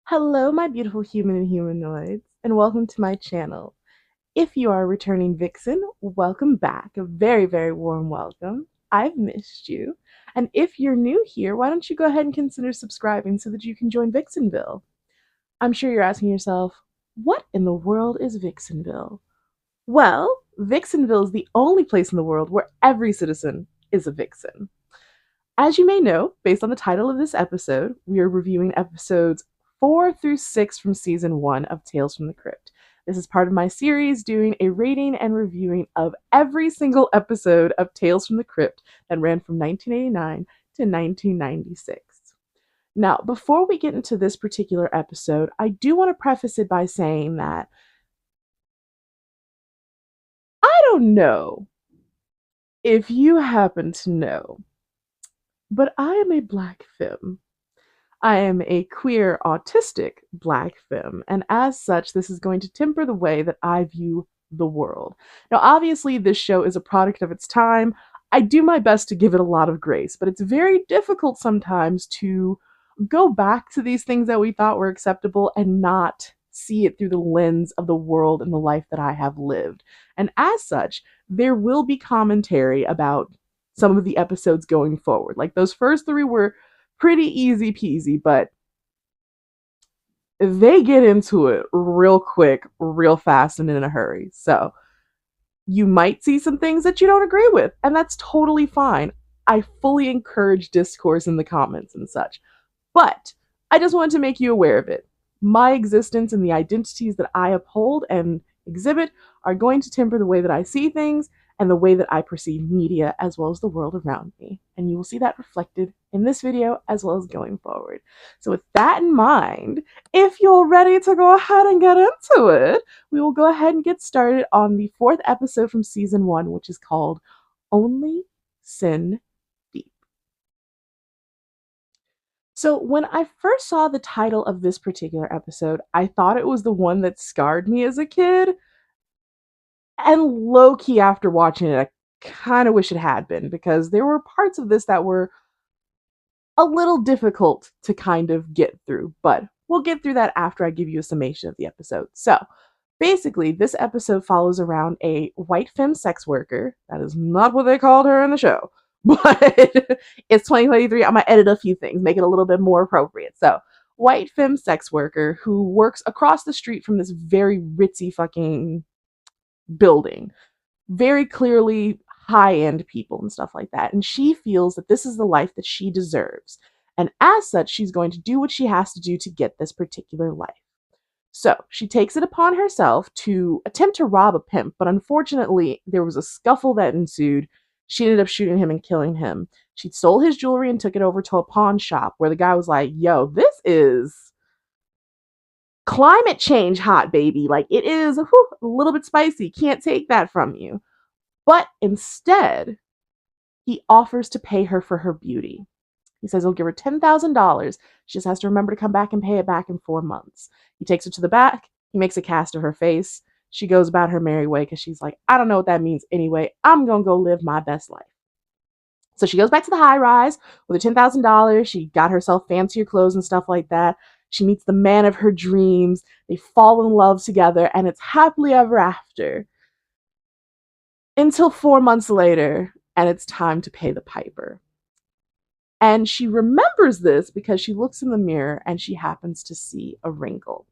Hello, my beautiful human and humanoids, and welcome to my channel. If you are a returning Vixen, welcome back. A very, very warm welcome. I've missed you. And if you're new here, why don't you go ahead and consider subscribing so that you can join Vixenville? I'm sure you're asking yourself, what in the world is Vixenville? Well, Vixenville is the only place in the world where every citizen is a Vixen. As you may know, based on the title of this episode, we are reviewing episodes 4 through 6 from season 1 of Tales from the Crypt. This is part of my series doing a rating and reviewing of every single episode of Tales from the Crypt that ran from 1989 to 1996. Now, before we get into this particular episode, I do want to preface it by saying that I don't know if you happen to know, but I am a black femme. I am a queer, autistic black femme, and as such, this is going to temper the way that I view the world. Now, obviously, this show is a product of its time. I do my best to give it a lot of grace, but it's very difficult sometimes to go back to these things that we thought were acceptable and not see it through the lens of the world and the life that I have lived. And as such, there will be commentary about some of the episodes going forward. Like those first three were pretty easy peasy, but they get into it real quick, real fast, and in a hurry. So you might see some things that you don't agree with, and that's totally fine. I fully encourage discourse in the comments and such. But I just wanted to make you aware of it. My existence and the identities that I uphold and exhibit are going to temper the way that I see things and the way that I perceive media as well as the world around me. And you will see that reflected in this video as well as going forward. So with that in mind, if you're ready to go ahead and get into it, we will go ahead and get started on the 4th episode from season 1, which is called Only Sin Deep. So when I first saw the title of this particular episode, I thought it was the one that scarred me as a kid. And low-key after watching it, I kind of wish it had been, because there were parts of this that were a little difficult to kind of get through, but we'll get through that after I give you a summation of the episode. So basically, this episode follows around a white femme sex worker. That is not what they called her in the show, but it's 2023. I'm gonna edit a few things, make it a little bit more appropriate. So, white femme sex worker who works across the street from this very ritzy fucking building. Very clearly high-end people and stuff like that. And she feels that this is the life that she deserves. And as such, she's going to do what she has to do to get this particular life. So she takes it upon herself to attempt to rob a pimp, but unfortunately, there was a scuffle that ensued. She ended up shooting him and killing him. She stole his jewelry and took it over to a pawn shop where the guy was like, yo, this is climate change hot, baby. Like, it is a little bit spicy. Can't take that from you. But instead, he offers to pay her for her beauty. He says he'll give her $10,000. She just has to remember to come back and pay it back in 4 months. He takes her to the back. He makes a cast of her face. She goes about her merry way because she's like, I don't know what that means anyway. I'm going to go live my best life. So she goes back to the high rise with her $10,000. She got herself fancier clothes and stuff like that. She meets the man of her dreams. They fall in love together, and it's happily ever after. Until 4 months later, and it's time to pay the piper. And she remembers this because she looks in the mirror and she happens to see a wrinkle.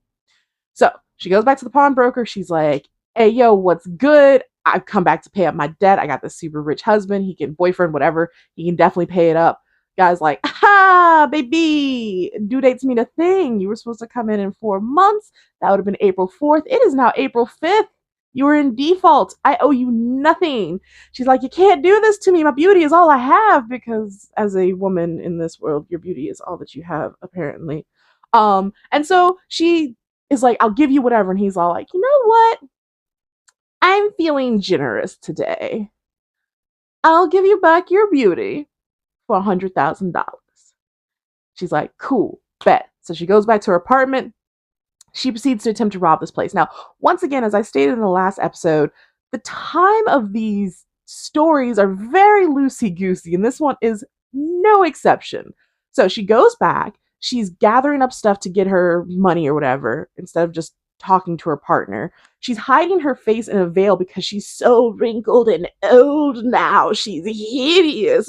So she goes back to the pawnbroker. She's like, hey, yo, what's good? I've come back to pay up my debt. I got this super rich husband. He can, boyfriend, whatever. He can definitely pay it up. Guy's like, ha, baby, due dates mean a thing. You were supposed to come in 4 months. That would have been April 4th. It is now April 5th. You were in default. I owe you nothing. She's like, you can't do this to me. My beauty is all I have, because as a woman in this world, your beauty is all that you have, apparently. And so she is like, I'll give you whatever. And he's all like, you know what? I'm feeling generous today. I'll give you back your beauty for $100,000. She's like, cool, bet. So she goes back to her apartment. She proceeds to attempt to rob this place. Now, once again, as I stated in the last episode, the time of these stories are very loosey-goosey, and this one is no exception. So she goes back. she's gathering up stuff to get her money or whatever instead of just talking to her partner. She's hiding her face in a veil because she's so wrinkled and old now. She's hideous.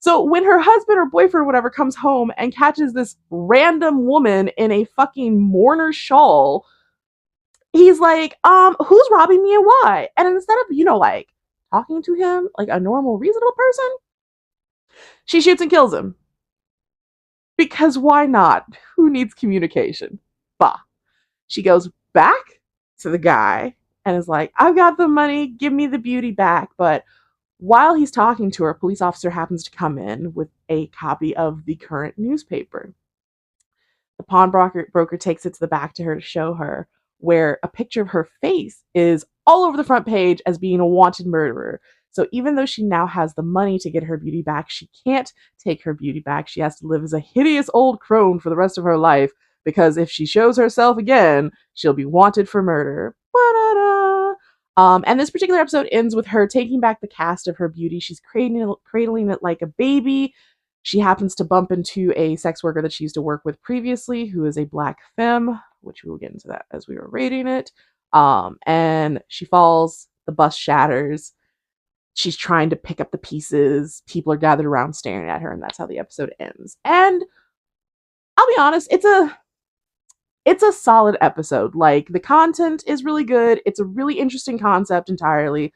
So when her husband or boyfriend or whatever comes home and catches this random woman in a fucking mourner shawl, he's like, who's robbing me and why? And instead of, like talking to him like a normal, reasonable person, she shoots and kills him. Because why not? Who needs communication? Bah. She goes back to the guy and is like, I've got the money, give me the beauty back. But while he's talking to her, a police officer happens to come in with a copy of the current newspaper. The pawnbroker takes it to the back to her to show her, where a picture of her face is all over the front page as being a wanted murderer. So even though she now has the money to get her beauty back, she can't take her beauty back. She has to live as a hideous old crone for the rest of her life, because if she shows herself again, she'll be wanted for murder. And this particular episode ends with her taking back the cast of her beauty. She's cradling it like a baby. She happens to bump into a sex worker that she used to work with previously, who is a black femme, which we will get into that as we were rating it. And she falls, the bus shatters. She's trying to pick up the pieces. People are gathered around staring at her, and that's how the episode ends. And I'll be honest, it's a solid episode. Like, the content is really good. It's a really interesting concept entirely.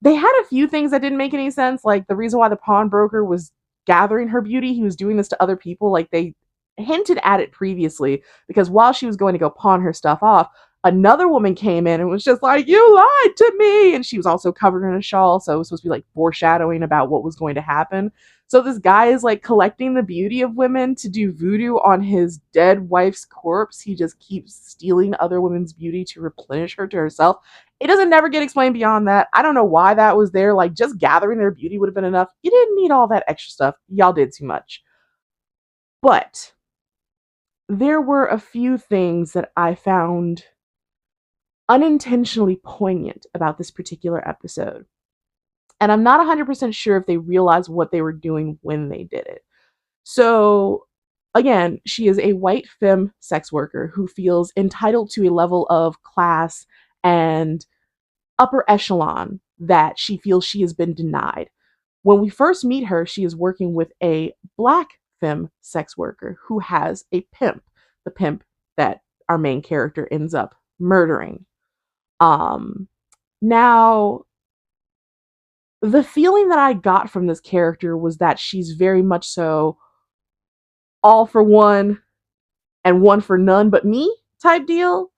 They had a few things that didn't make any sense, like the reason why the pawnbroker was gathering her beauty. He was doing this to other people. Like, they hinted at it previously, because while she was going to go pawn her stuff off, another woman came in and was just like, you lied to me. And she was also covered in a shawl. So it was supposed to be like foreshadowing about what was going to happen. So this guy is like collecting the beauty of women to do voodoo on his dead wife's corpse. He just keeps stealing other women's beauty to replenish her to herself. It doesn't never get explained beyond that. I don't know why that was there. Like, just gathering their beauty would have been enough. You didn't need all that extra stuff. Y'all did too much. But there were a few things that I found unintentionally poignant about this particular episode. And I'm not 100% sure if they realized what they were doing when they did it. So, again, she is a white femme sex worker who feels entitled to a level of class and upper echelon that she feels she has been denied. When we first meet her, she is working with a black femme sex worker who has a pimp, the pimp that our main character ends up murdering. Now, the feeling that I got from this character was that she's very much so all for one and one for none but me type deal.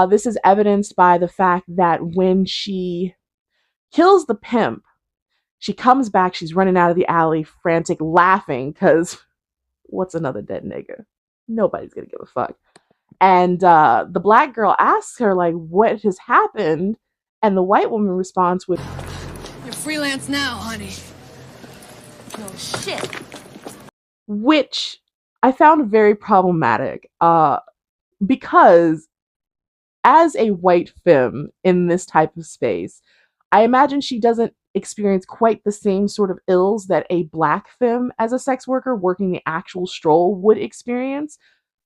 This is evidenced by the fact that when she kills the pimp, she comes back, she's running out of the alley, frantic, laughing, because what's another dead nigga? Nobody's gonna give a fuck. And the black girl asks her, like, what has happened? And the white woman responds with, "You're freelance now, honey." Oh, shit. Which I found very problematic, because as a white femme in this type of space, I imagine she doesn't experience quite the same sort of ills that a black femme as a sex worker working the actual stroll would experience.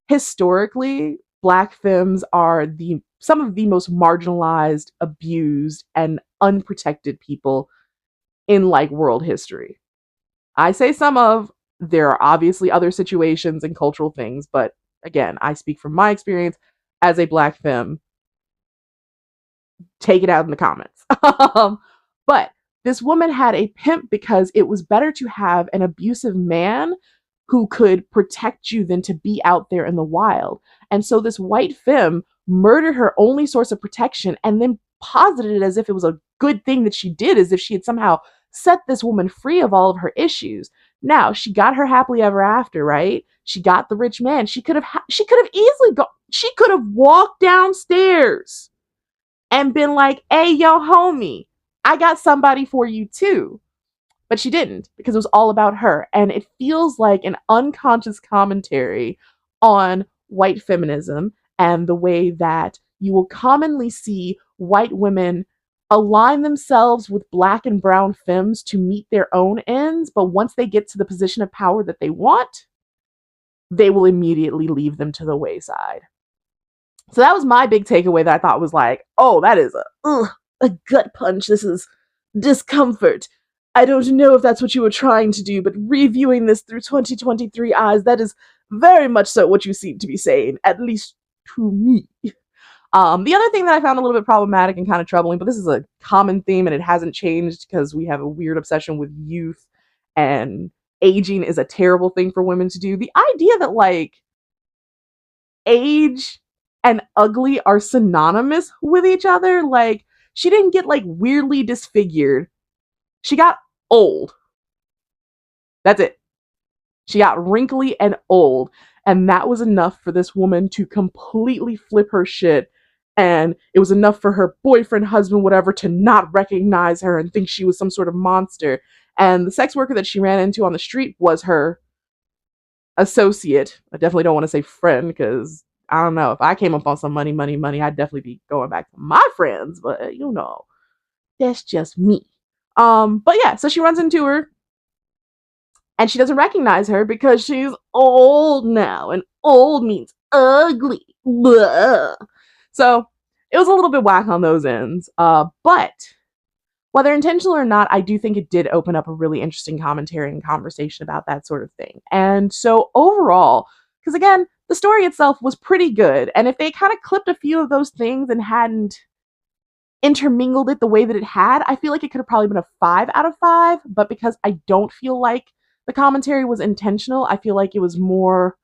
Historically, black femmes are some of the most marginalized, abused, and unprotected people in like world history. I say some of, there are obviously other situations and cultural things, but again, I speak from my experience as a black femme. Take it out in the comments. But this woman had a pimp because it was better to have an abusive man who could protect you than to be out there in the wild. And so this white femme murdered her only source of protection and then posited it as if it was a good thing that she did, as if she had somehow set this woman free of all of her issues. Now, she got her happily ever after, right? She got the rich man. She could have walked downstairs and been like, hey, yo, homie, I got somebody for you too. But she didn't, because it was all about her. And it feels like an unconscious commentary on white feminism and the way that you will commonly see white women align themselves with black and brown femmes to meet their own ends, but once they get to the position of power that they want, they will immediately leave them to the wayside. So that was my big takeaway that I thought was like, oh, that is a gut punch. This is discomfort. I don't know if that's what you were trying to do, but reviewing this through 2023 eyes, that is very much so what you seem to be saying, at least to me. The other thing that I found a little bit problematic and kind of troubling, but this is a common theme and it hasn't changed because we have a weird obsession with youth and aging is a terrible thing for women to do. The idea that like age and ugly are synonymous with each other. Like she didn't get like weirdly disfigured. She got old. That's it. She got wrinkly and old. And that was enough for this woman to completely flip her shit. And it was enough for her boyfriend, husband, whatever, to not recognize her and think she was some sort of monster. And the sex worker that she ran into on the street was her associate. I definitely don't want to say friend because I don't know. If I came up on some money, I'd definitely be going back to my friends. But you know, that's just me. But yeah, so she runs into her and she doesn't recognize her because she's old now, and old means ugly. Blah. So it was a little bit whack on those ends. But whether intentional or not, I do think it did open up a really interesting commentary and conversation about that sort of thing. And so overall, because again, the story itself was pretty good. And if they kind of clipped a few of those things and hadn't intermingled it the way that it had, I feel like it could have probably been a 5 out of 5. But because I don't feel like the commentary was intentional, I feel like it was more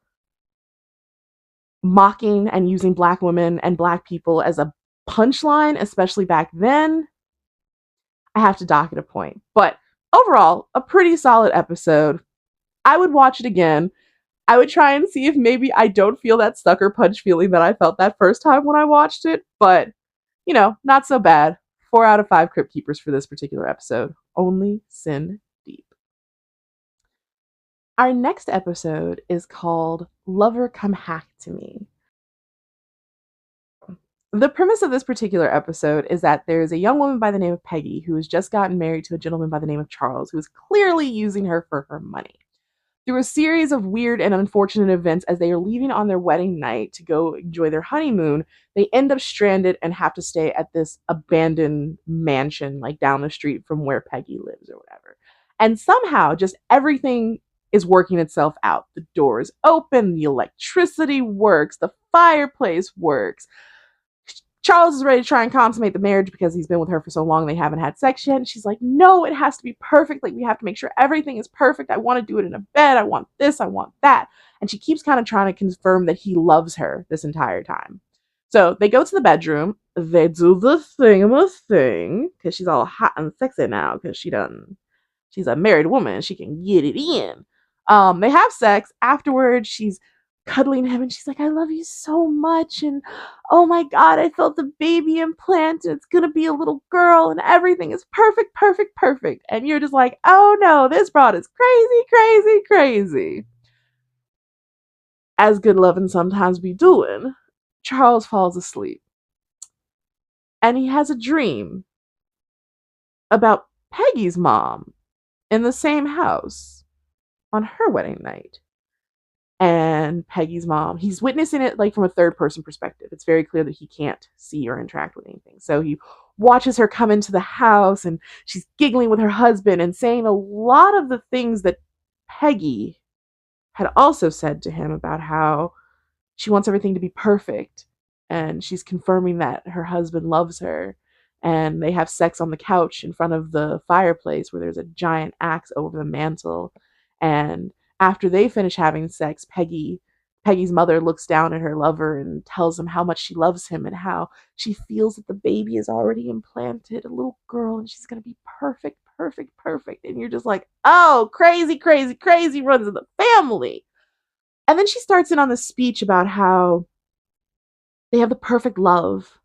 mocking and using black women and black people as a punchline, especially back then. I have to dock it a point. But overall, a pretty solid episode. I would watch it again. I would try and see if maybe I don't feel that sucker punch feeling that I felt that first time when I watched it. But, you know, not so bad. 4 out of 5 Crypt Keepers for this particular episode. Only sin deep. Our next episode is called Lover Come Hack to Me. The premise of this particular episode is that there's a young woman by the name of Peggy who has just gotten married to a gentleman by the name of Charles who is clearly using her for her money. Through a series of weird and unfortunate events as they are leaving on their wedding night to go enjoy their honeymoon, they end up stranded and have to stay at this abandoned mansion like down the street from where Peggy lives or whatever. And somehow just everything is working itself out. The doors open, the electricity works, the fireplace works. Charles is ready to try and consummate the marriage because he's been with her for so long they haven't had sex yet. And she's like, no, it has to be perfect. Like, we have to make sure everything is perfect. I want to do it in a bed. I want this. I want that. And she keeps kind of trying to confirm that he loves her this entire time. So they go to the bedroom. They do the thing because she's all hot and sexy now because she's a married woman. She can get it in. They have sex. Afterwards, she's cuddling him and she's like, I love you so much, and oh my god, I felt the baby implant and it's gonna be a little girl and everything is perfect, and you're just like, oh no, this broad is crazy. As good loving sometimes be doing, Charles falls asleep and he has a dream about Peggy's mom in the same house on her wedding night. And Peggy's mom, he's witnessing it like from a third person perspective. It's very clear that he can't see or interact with anything. So he watches her come into the house and she's giggling with her husband and saying a lot of the things that Peggy had also said to him about how she wants everything to be perfect. And she's confirming that her husband loves her. And they have sex on the couch in front of the fireplace where there's a giant axe over the mantle. And after they finish having sex, Peggy's mother looks down at her lover and tells him how much she loves him and how she feels that the baby is already implanted, a little girl, and she's going to be perfect. And you're just like, oh, crazy runs in the family. And then she starts in on this speech about how they have the perfect love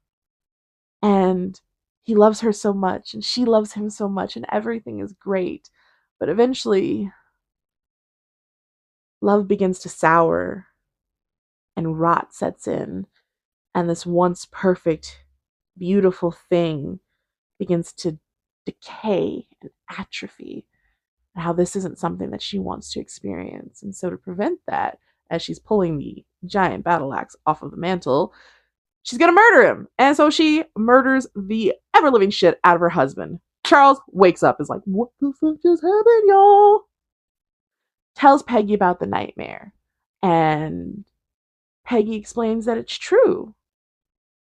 and he loves her so much and she loves him so much and everything is great. But eventually, love begins to sour and rot sets in, and this once perfect, beautiful thing begins to decay and atrophy, and how this isn't something that she wants to experience. And so to prevent that, as she's pulling the giant battle axe off of the mantle, she's gonna murder him. And so she murders the ever living shit out of her husband. Charles wakes up, is like, what the fuck just happened, y'all? Tells Peggy about the nightmare. And Peggy explains that it's true,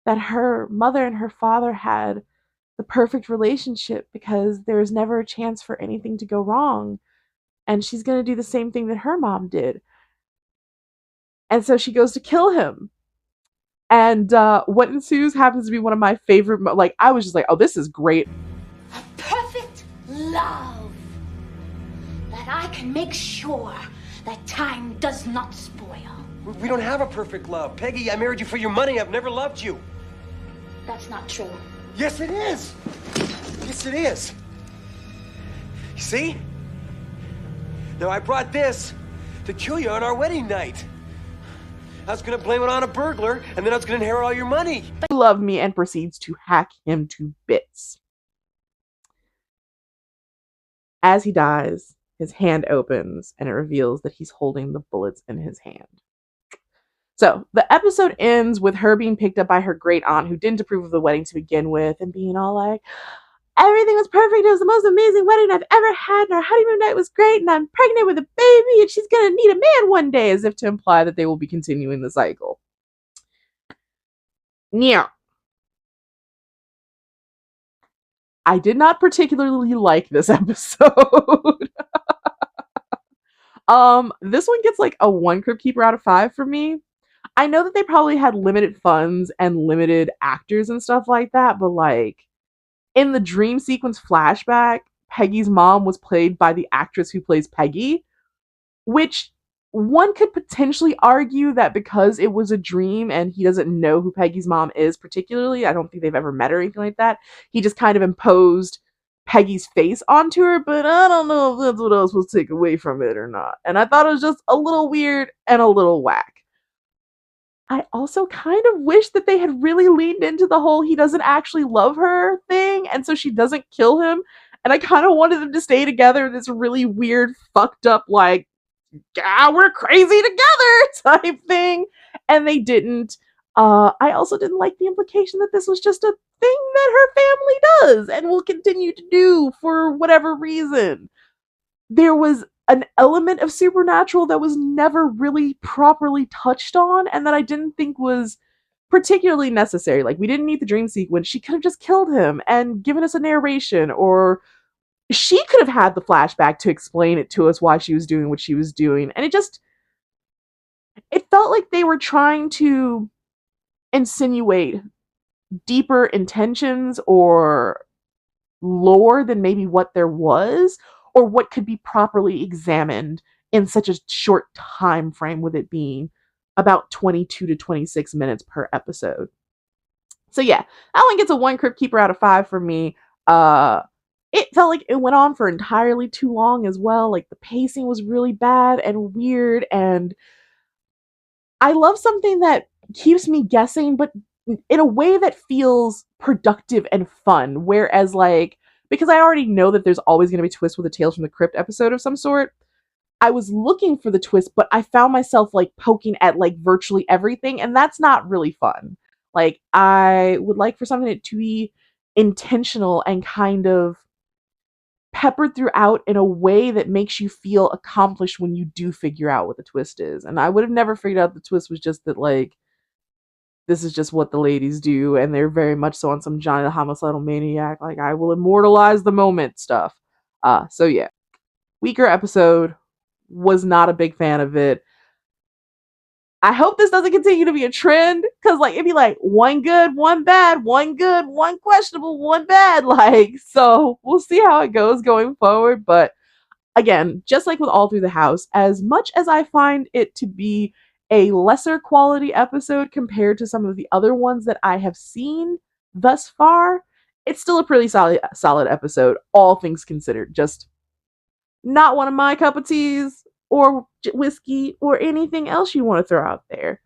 that her mother and her father had the perfect relationship because there's never a chance for anything to go wrong. And she's going to do the same thing that her mom did. And so she goes to kill him. And what ensues happens to be one of my favorite, I was just like, oh, this is great. A perfect love that I can make sure that time does not spoil. We don't have a perfect love. Peggy, I married you for your money. I've never loved you. That's not true. Yes, it is. Yes, it is. See? Now, I brought this to kill you on our wedding night. I was gonna blame it on a burglar, and then I was gonna inherit all your money. He loved me and proceeds to hack him to bits. As he dies, his hand opens and it reveals that he's holding the bullets in his hand. So the episode ends with her being picked up by her great aunt, who didn't approve of the wedding to begin with, and being all like, everything was perfect. It was the most amazing wedding I've ever had. And our honeymoon night was great. And I'm pregnant with a baby. And she's going to need a man one day, as if to imply that they will be continuing the cycle. Now, I did not particularly like this episode. This one gets like a 1 Crypt Keeper out of 5 for me. I know that they probably had limited funds and limited actors and stuff like that, but like, in the dream sequence flashback, Peggy's mom was played by the actress who plays Peggy, which one could potentially argue that because it was a dream and he doesn't know who Peggy's mom is particularly, I don't think they've ever met or anything like that, he just kind of imposed Peggy's face onto her, but I don't know if that's what else was taken away from it or not. And I thought it was just a little weird and a little whack. I also kind of wish that they had really leaned into the whole he doesn't actually love her thing, and so she doesn't kill him. And I kind of wanted them to stay together in this really weird, fucked up, like, yeah, we're crazy together type thing. And they didn't. I also didn't like the implication that this was just a thing that her family does and will continue to do for whatever reason. There was an element of supernatural that was never really properly touched on, and that I didn't think was particularly necessary. Like, we didn't need the dream sequence. She could have just killed him and given us a narration, or she could have had the flashback to explain it to us why she was doing what she was doing. And it felt like they were trying to insinuate deeper intentions or lore than maybe what there was, or what could be properly examined in such a short time frame, with it being about 22 to 26 minutes per episode. So yeah, that one gets a 1 Crypt Keeper out of 5 for me. It felt like it went on for entirely too long as well. Like, the pacing was really bad and weird, and I love something that keeps me guessing, but in a way that feels productive and fun. Whereas, like, because I already know that there's always going to be twists with a Tales from the Crypt episode of some sort, I was looking for the twist, but I found myself, like, poking at, like, virtually everything, and that's not really fun. Like, I would like for something to be intentional and kind of peppered throughout in a way that makes you feel accomplished when you do figure out what the twist is. And I would have never figured out the twist was just that, like, this is just what the ladies do, and they're very much so on some Johnny the Homicidal Maniac, like, I will immortalize the moment stuff. So yeah. Weaker episode. Was not a big fan of it. I hope this doesn't continue to be a trend, because, like, it'd be like, 1 good, 1 bad, 1 good, 1 questionable, 1 bad. Like, so we'll see how it goes going forward. But again, just like with All Through the House, as much as I find it to be a lesser quality episode compared to some of the other ones that I have seen thus far, it's still a pretty solid episode, all things considered. Just not one of my cup of teas or whiskey or anything else you want to throw out there.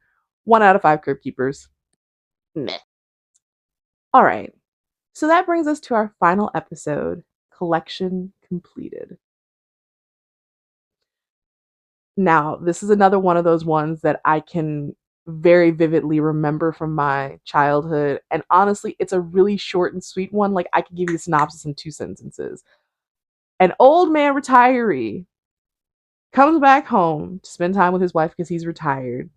1 out of 5 Crypt Keepers. Meh. All right. So that brings us to our final episode, Collection Completed. Now, this is another one of those ones that I can very vividly remember from my childhood. And honestly, it's a really short and sweet one. Like, I could give you a synopsis in 2 sentences. An old man retiree comes back home to spend time with his wife because he's retired,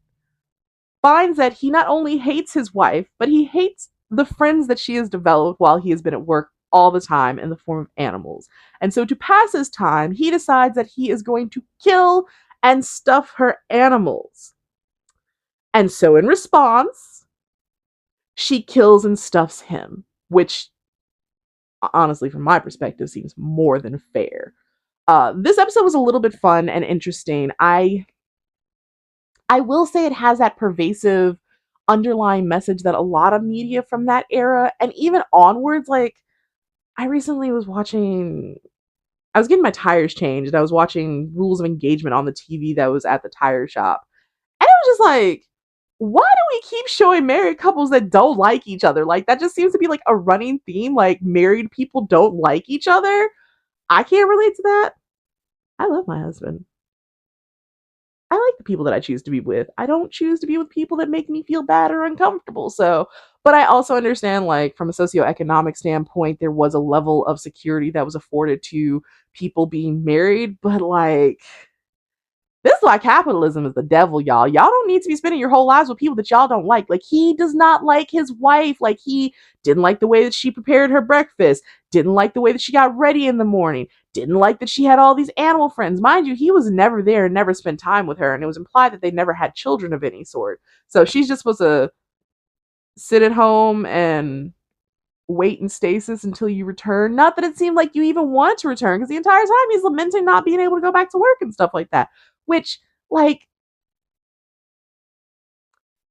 finds that he not only hates his wife, but he hates the friends that she has developed while he has been at work all the time in the form of animals. And so to pass his time, he decides that he is going to kill and stuff her animals. And so in response, she kills and stuffs him, which honestly, from my perspective, seems more than fair. This episode was a little bit fun and interesting. I will say it has that pervasive underlying message that a lot of media from that era and even onwards, like I recently was watching, I was getting my tires changed and I was watching Rules of Engagement on the TV that was at the tire shop. And it was just like, why do we keep showing married couples that don't like each other? Like, that just seems to be like a running theme. Like, married people don't like each other. I can't relate to that. I love my husband. I like the people that I choose to be with. I don't choose to be with people that make me feel bad or uncomfortable. So, but I also understand, like, from a socioeconomic standpoint, there was a level of security that was afforded to people being married. But, like, this is why capitalism is the devil, y'all. Y'all don't need to be spending your whole lives with people that y'all don't like. Like, he does not like his wife. Like, he didn't like the way that she prepared her breakfast, didn't like the way that she got ready in the morning, didn't like that she had all these animal friends. Mind you, he was never there and never spent time with her, and it was implied that they never had children of any sort. So she's just supposed to sit at home and wait in stasis until you return. Not that it seemed like you even wanted to return, because the entire time he's lamenting not being able to go back to work and stuff like that. Which, like,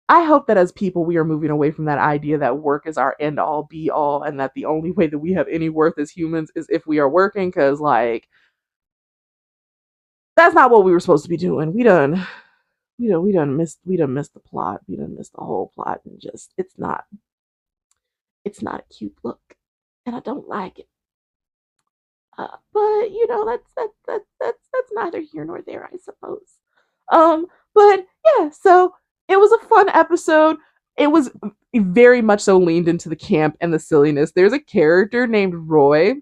I hope that as people, we are moving away from that idea that work is our end all be all and that the only way that we have any worth as humans is if we are working, because, like, that's not what we were supposed to be doing. We done missed the plot. We done missed the whole plot, and just, it's not a cute look, and I don't like it. But you know, that's neither here nor there, I suppose. But yeah, so it was a fun episode. It was very much so leaned into the camp and the silliness. There's a character named Roy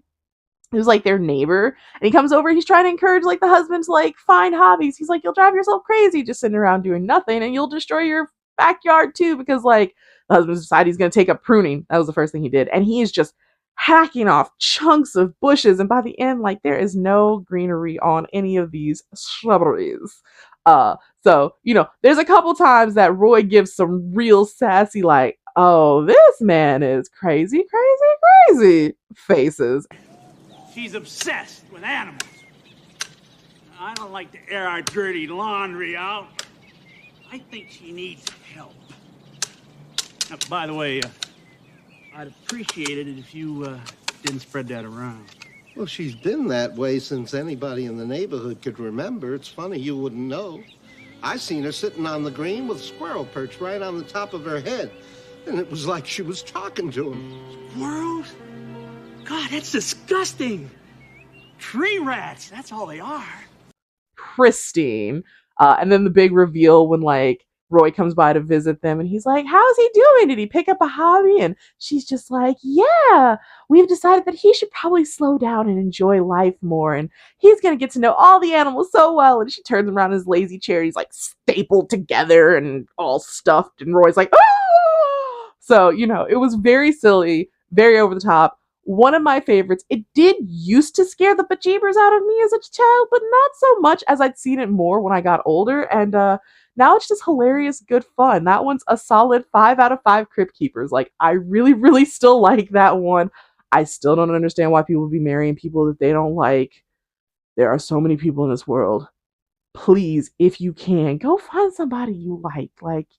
who's like their neighbor, and he comes over, he's trying to encourage like the husband to like find hobbies. He's like, you'll drive yourself crazy just sitting around doing nothing, and you'll destroy your backyard too, because like the husband's decided he's gonna take up pruning. That was the first thing he did, and he is just hacking off chunks of bushes, and by the end, like, there is no greenery on any of these shrubberies. So, you know, there's a couple times that Roy gives some real sassy, like, oh, this man is crazy, crazy, crazy faces. She's obsessed with animals. I don't like to air our dirty laundry out. I think she needs help. Now, by the way, I'd appreciate it if you didn't spread that around. Well, she's been that way since anybody in the neighborhood could remember. It's funny you wouldn't know. I seen her sitting on the green with a squirrel perched right on the top of her head. And it was like she was talking to him. Squirrels? God, that's disgusting. Tree rats, that's all they are. Pristine. And then the big reveal when, like, Roy comes by to visit them, and he's like, how's he doing? Did he pick up a hobby? And she's just like, yeah, we've decided that he should probably slow down and enjoy life more, and he's going to get to know all the animals so well. And she turns around in his lazy chair, he's like stapled together and all stuffed, and Roy's like, oh! So, you know, it was very silly, very over the top. One of my favorites. It did used to scare the bejeebers out of me as a child, but not so much as I'd seen it more when I got older. And now it's just hilarious, good fun. That one's a solid 5 out of 5 Crypt Keepers. Like, I really, really still like that one. I still don't understand why people be marrying people that they don't like. There are so many people in this world. Please, if you can, go find somebody you like. Like,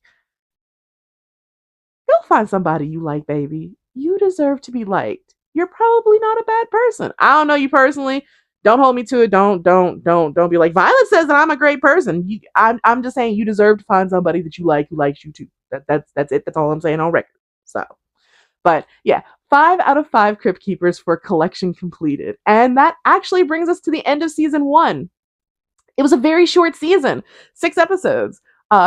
go find somebody you like, baby. You deserve to be liked. You're probably not a bad person. I don't know you personally. Don't hold me to it. Don't be like, Violet says that I'm a great person. I'm just saying you deserve to find somebody that you like who likes you too. That's it. That's all I'm saying on record. So, But yeah, 5 out of 5 Crypt Keepers for collection completed. And that actually brings us to the end of season 1. It was a very short season, 6 episodes.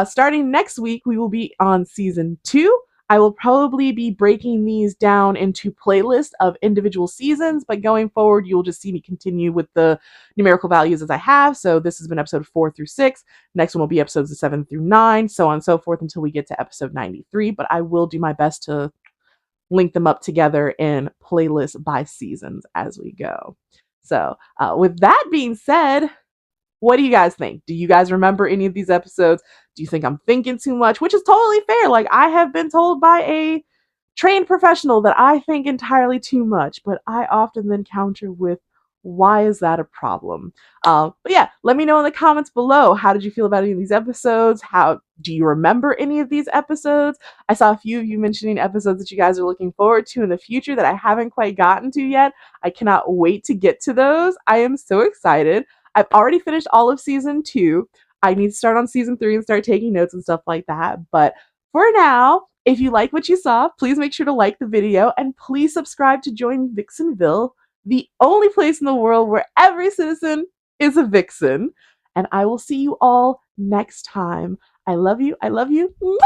Starting next week, we will be on season 2. I will probably be breaking these down into playlists of individual seasons, but going forward, you'll just see me continue with the numerical values as I have. So this has been episode 4 through 6. Next one will be episodes 7 through 9, so on and so forth until we get to episode 93. But I will do my best to link them up together in playlists by seasons as we go. So with that being said, what do you guys think? Do you guys remember any of these episodes? Do you think I'm thinking too much? Which is totally fair. Like, I have been told by a trained professional that I think entirely too much, but I often then counter with, why is that a problem? But yeah, let me know in the comments below. How did you feel about any of these episodes? How do you remember any of these episodes? I saw a few of you mentioning episodes that you guys are looking forward to in the future that I haven't quite gotten to yet. I cannot wait to get to those. I am so excited. I've already finished all of season 2. I need to start on season 3 and start taking notes and stuff like that. But for now, if you like what you saw, please make sure to like the video and please subscribe to join Vixenville, the only place in the world where every citizen is a vixen. And I will see you all next time. I love you. I love you. Mwah!